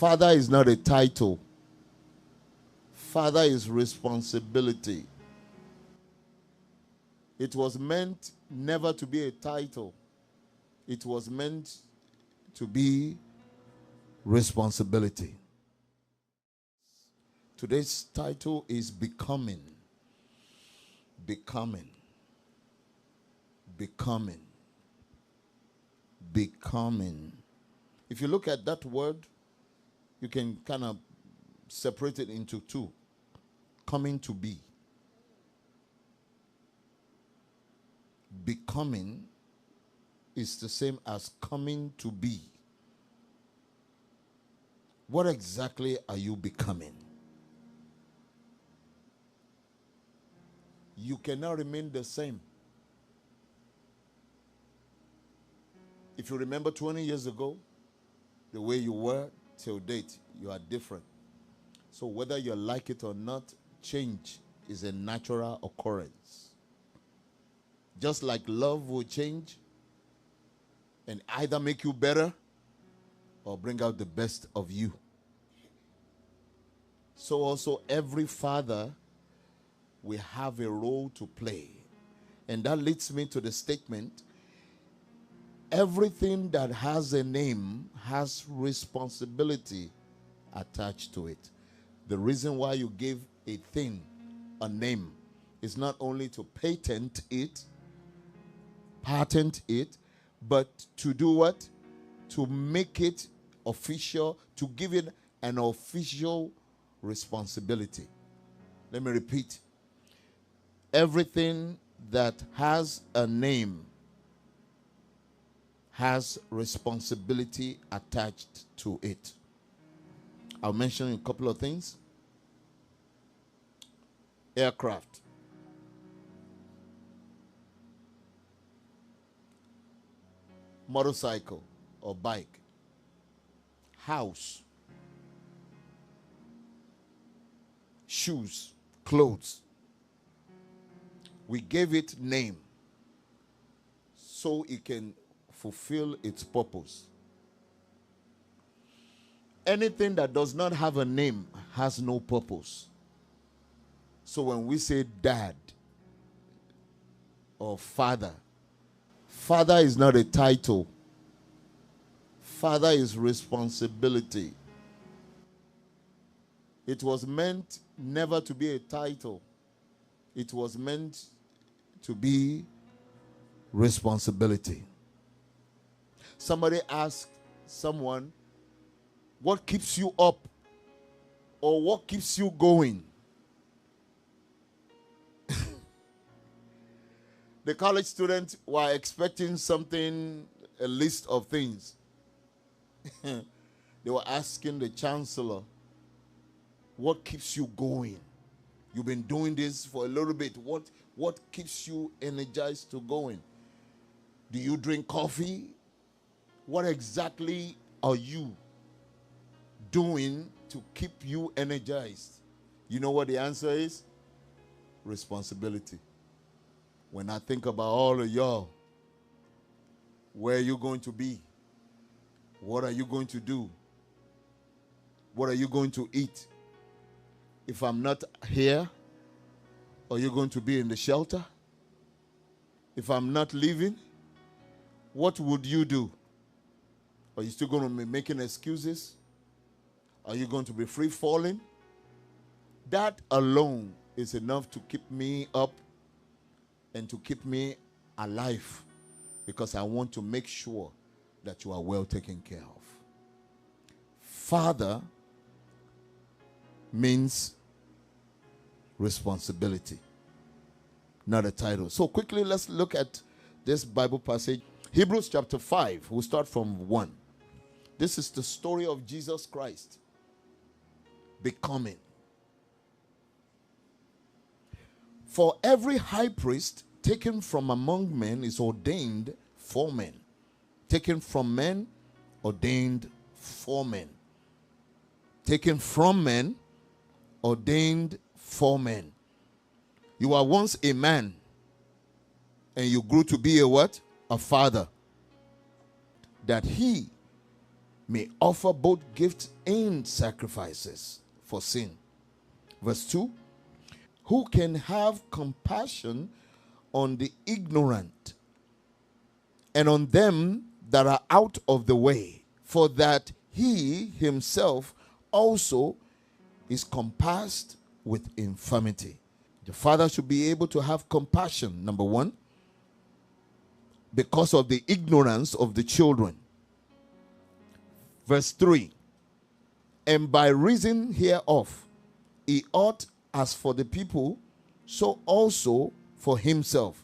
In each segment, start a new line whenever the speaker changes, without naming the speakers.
Father is not a title. Father is responsibility. It was meant never to be a title. It was meant to be responsibility. Today's title is Becoming. Becoming. Becoming. Becoming. If you look at that word, you can kind of separate it into two. Coming to be. Becoming is the same as coming to be. What exactly are you becoming? You cannot remain the same. If you remember 20 years ago, the way you were till date, you are different. So whether you like it or not, change is a natural occurrence. Just like love will change and either make you better or bring out the best of you. So also every father will have a role to play. And that leads me to the statement, everything that has a name has responsibility attached to it. The reason why you give a thing a name is not only to patent it, but to do what? To make it official, to give it an official responsibility. Let me repeat. Everything that has a name has responsibility attached to it. I'll mention a couple of things. Aircraft. Motorcycle or bike. House. Shoes. Clothes. We gave it name so it can fulfill its purpose. Anything that does not have a name has no purpose. So when we say dad or father, father is not a title. Father is responsibility. It was meant never to be a title. It was meant to be responsibility. Somebody asked someone, what keeps you up or what keeps you going? The college students were expecting something, a list of things. They were asking the chancellor, what keeps you going? You've been doing this for a little bit. What keeps you energized to going? Do you drink coffee? What exactly are you doing to keep you energized? You know what the answer is? Responsibility. When I think about all of y'all, where are you going to be? What are you going to do? What are you going to eat? If I'm not here, are you going to be in the shelter? If I'm not leaving, what would you do? Are you still going to be making excuses? Are you going to be free falling? That alone is enough to keep me up and to keep me alive, because I want to make sure that you are well taken care of. Father means responsibility, not a title. So quickly, let's look at this Bible passage. Hebrews chapter 5. We'll start from 1. This is the story of Jesus Christ becoming. For every high priest taken from among men is ordained for men. Taken from men, ordained for men. Taken from men, ordained for men. You were once a man, and you grew to be a what? A father. That he may offer both gifts and sacrifices for sin. Verse 2, who can have compassion on the ignorant and on them that are out of the way, for that he himself also is compassed with infirmity. The father should be able to have compassion, number one, because of the ignorance of the children. Verse 3, and by reason hereof, he ought, as for the people, so also for himself,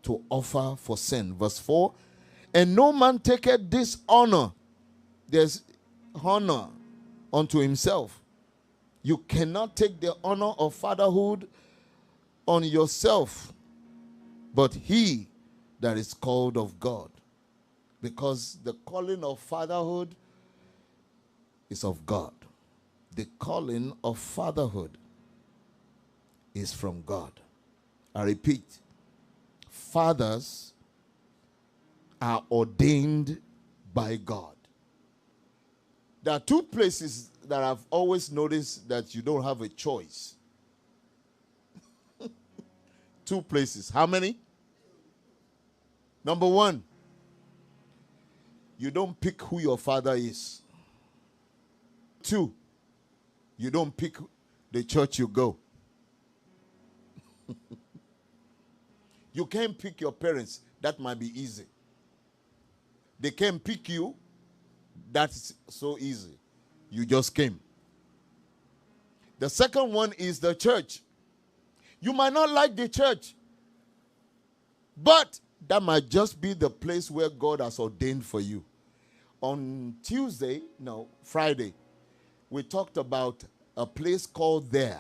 to offer for sin. Verse 4, and no man taketh this honor. There's honor unto himself. You cannot take the honor of fatherhood on yourself, but he that is called of God. Because the calling of fatherhood is of God. The calling of fatherhood is from God. I repeat, fathers are ordained by God. There are two places that I've always noticed that you don't have a choice. Two places. How many? Number one, you don't pick who your father is. Two, you don't pick the church you go. You can't pick your parents. That might be easy. They can't pick you. That's so easy. You just came. The second one is the church. You might not like the church, but that might just be the place where God has ordained for you. On Friday, we talked about a place called There.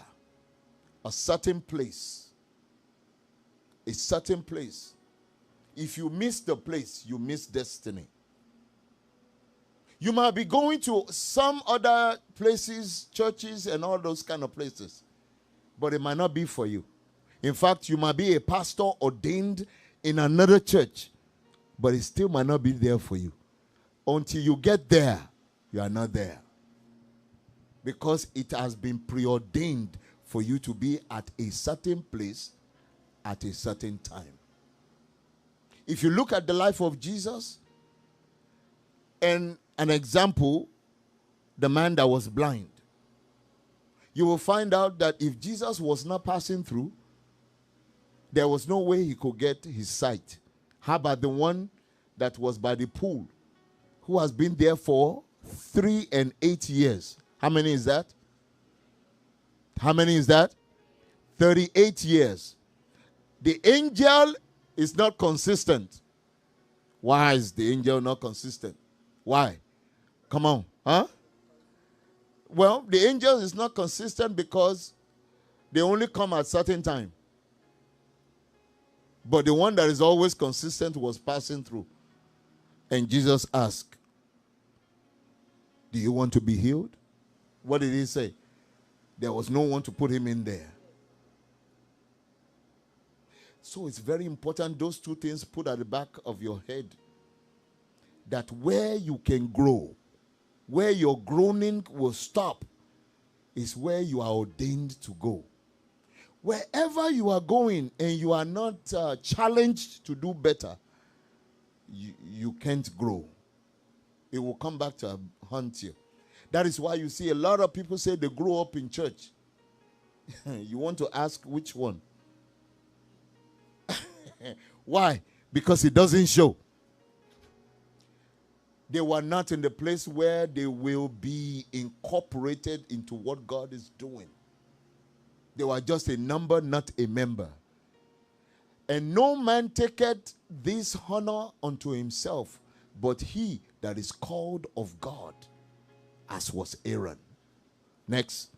A certain place. A certain place. If you miss the place, you miss destiny. You might be going to some other places, churches, and all those kind of places, but it might not be for you. In fact, you might be a pastor ordained in another church, but it still might not be there for you. Until you get there, you are not there. Because it has been preordained for you to be at a certain place at a certain time. If you look at the life of Jesus, and an example, the man that was blind, you will find out that if Jesus was not passing through, there was no way he could get his sight. How about the one that was by the pool, who has been there for 3 and 8 years? How many is that? How many is that? 38 years. The angel is not consistent. Why is the angel not consistent? Why? Come on. Huh? Well, the angel is not consistent because they only come at certain time. But the one that is always consistent was passing through. And Jesus asked, do you want to be healed? What did he say? There was no one to put him in there. So it's very important, those two things put at the back of your head. That where you can grow, where your groaning will stop, is where you are ordained to go. Wherever you are going and you are not challenged to do better, you can't grow. It will come back to haunt you. That is why you see a lot of people say they grow up in church. You want to ask which one? Why? Because it doesn't show. They were not in the place where they will be incorporated into what God is doing. They were just a number, not a member. And no man taketh this honor unto himself, but he that is called of God, as was Aaron. Next.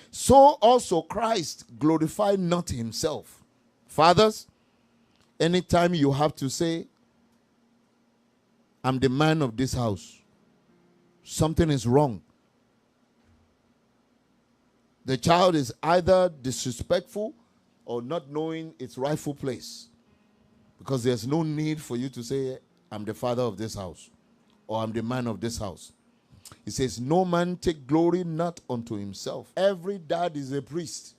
So also Christ glorified not himself. Fathers, anytime you have to say, I'm the man of this house, something is wrong. The child is either disrespectful or not knowing its rightful place. Because there's no need for you to say, I'm the father of this house. or I'm the man of this house. He says, no man take glory not unto himself. Every dad is a priest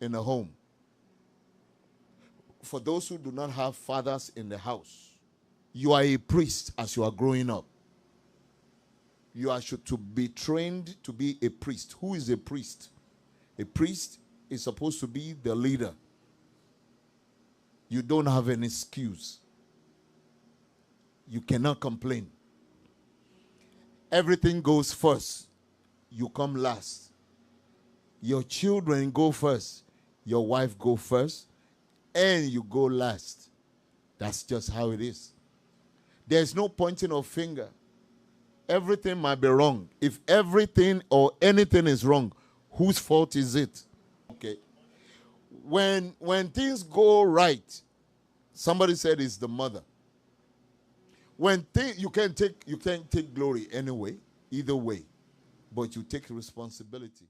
in a home. For those who do not have fathers in the house, you are a priest as you are growing up. You are to be trained to be a priest. Who is a priest? A priest is supposed to be the leader. You don't have an excuse. You cannot complain. Everything goes first. You come last. Your children go first. Your wife go first. And you go last. That's just how it is. There's no pointing of finger. Everything might be wrong. If everything or anything is wrong, whose fault is it? Okay. When things go right, somebody said it's the mother. When you can't take glory anyway, either way, but you take responsibility.